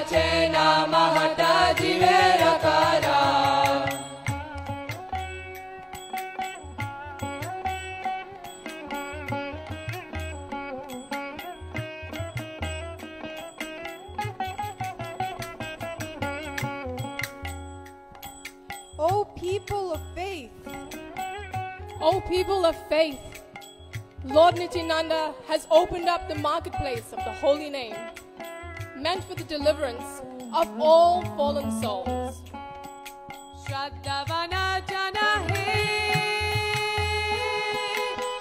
আছে নাম হতা জীবের কারা। O people of faith, O people of faith, Lord Nityananda has opened up the marketplace of the holy name, meant for the deliverance of all fallen souls. Shraddhavana jana hai,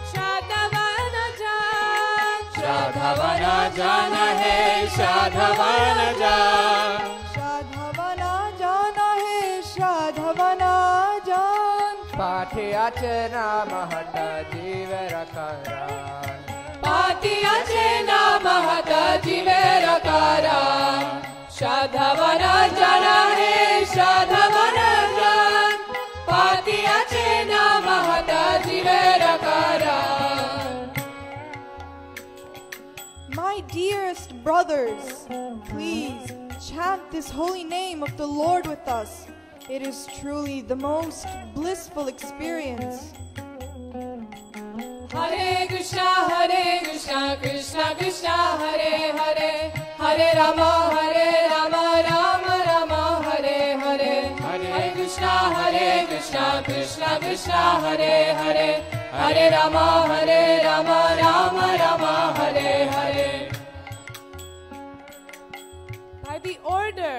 Shraddhavana jana, Shraddhavana jana hai, Shraddhavana jana, Shraddhavana jana hai, Shraddhavana jan. পাঠে আছে নাম হতা জীবের কারা। পাঠে আছে নাম হতা জীবের কারা। Shraddhavana jana hai, Shraddhavana jana, পাঠে আছে নাম হতা জীবের কারা। My dearest brothers, please chant this holy name of the Lord with us. It is truly the most blissful experience. Hare Krishna, Krishna Krishna, Hare Hare, Hare Rama, Rama Rama, Hare Hare. Hare Krishna, Krishna Krishna, Hare Hare, Hare Rama, Rama Rama, Hare Hare. By the order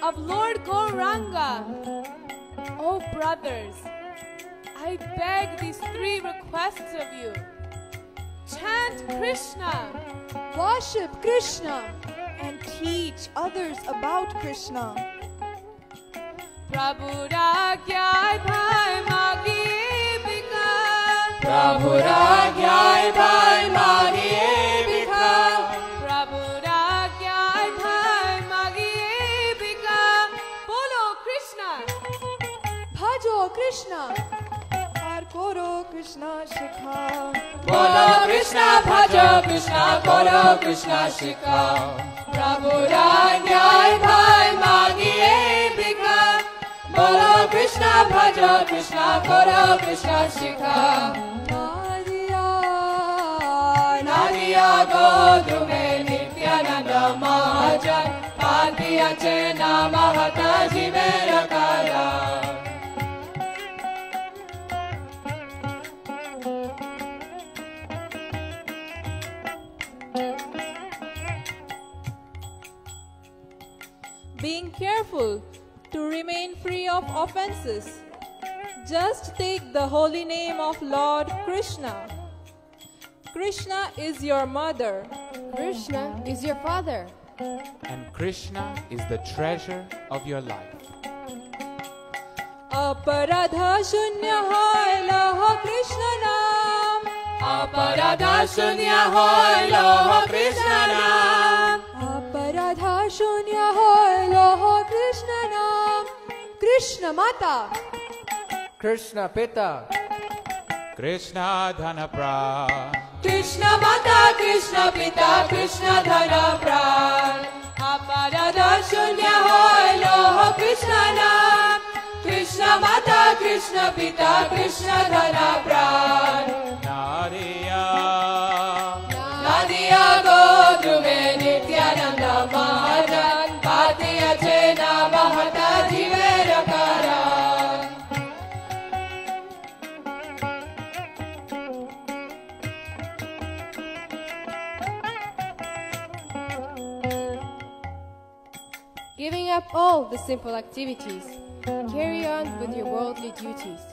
of Lord Gauranga, O brothers, I beg these three requests of you. Chant Krishna, Worship Krishna and teach others about Krishna. Prabhu Ragyai Bhai Magiye Bika, Prabhu Ragyai Bhai Magiye Bika, Prabhu Ragyai Bhai Magiye Bika. Bolo Krishna, Bhajo Krishna, আর করো Krishna Shikha. Bolo Krishna, Bhajo Krishna, Koro Krishna Shikha. Prabhu Ragyai Bhai Magiye Bika, Bolo Krishna, Bhajo Krishna, Koro Krishna Shikha. Nadiya Godrume Nityananda Mahajan, Bhakti ache nama hata jivera kara. Being careful to remain free of offenses, just take the holy name of Lord Krishna. Krishna is your mother. Krishna is your father. And Krishna is the treasure of your life. Aparadha shunya hoy loho Krishna naam. Aparadha shunya hoy loho Krishna naam. Aparadha shunya hoy loho Krishna naam. Krishna Mata, Krishna পিতা, Krishna Dhana Pran. Krishna Mata, Krishna Pita, Krishna Dhana Pran. Aparadha shunya hoy loho Krishna naam. Krishna Mata, Krishna Pita, Krishna Dhana Pran. Nadiya Nadiya Godrume Nityananda Mahajan, Bhakti ache nama hata jivera kara. Giving up all the simple activities, carry on with your worldly duties,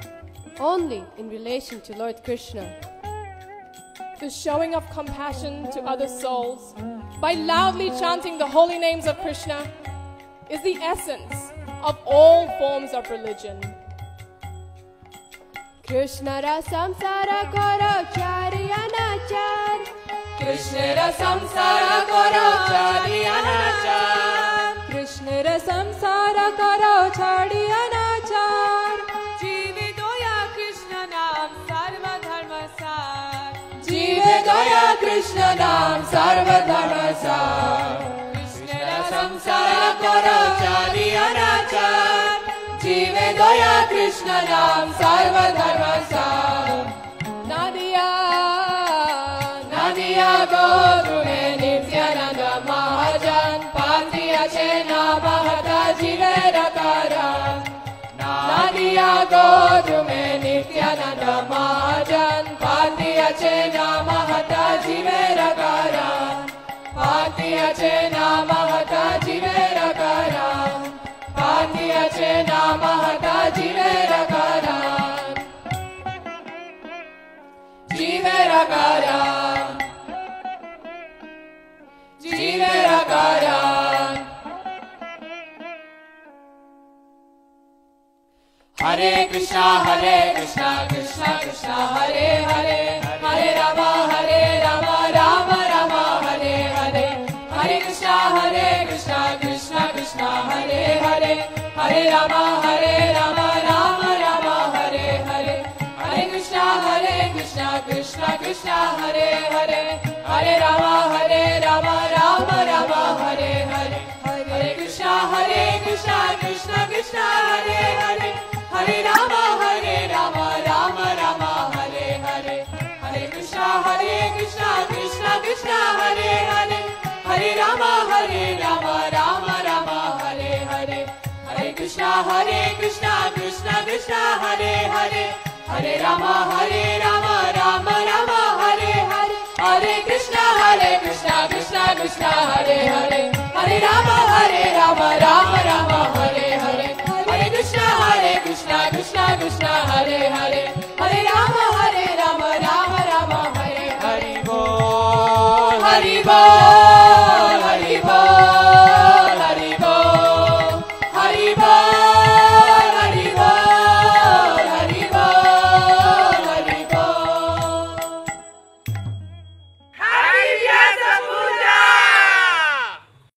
only in relation to Lord Krishna. The showing of compassion to other souls by loudly chanting the holy names of Krishna is the essence of all forms of religion. Krishna ra samsara karo charyanachar, Krishna ra samsara karo charyanachar, Krishna ra samsara karo charyanachar. Jive doya Krishna naam sarva dharma sar, Jive doya Krishna naam sarva dharma sar. Krishna ra samsara करो चारी अनाचार जीवे दया कृष्ण नाम सर्वधर्म सार नदिया गो तुम्हें नित्यानंद महाजन पातिया छे नाम हता जीवे रकारण नदिया गो तुम्हें नित्यानंद महाजन पातिया छे नाम हता जीवे रकारण पातिया छे नाम हता जीवे रकारण पातिया छे नाम हता जीवे रकारण जीवे रकारण जीवे रकारण हरे कृष्णा कृष्णा कृष्णा हरे हरे हरे राम राम राम हरे हरे हरे कृष्णा कृष्णा कृष्णा हरे हरे हरे राम राम राम हरे हरे हरे कृष्णा कृष्णा कृष्णा हरे हरे हरे राम राम राम हरे हरे हरे कृष्णा कृष्णा कृष्णा हरे हरे हरे राम राम राम हरे हरे हरे कृष्णा कृष्णा कृष्णा हरे हरे हरे राम राम राम हरे हरे हरे कृष्णा कृष्णा कृष्णा हरे हरे हरे राम राम राम हरे हरे हरे कृष्णा कृष्णा कृष्णा हरे हरे हरे राम राम राम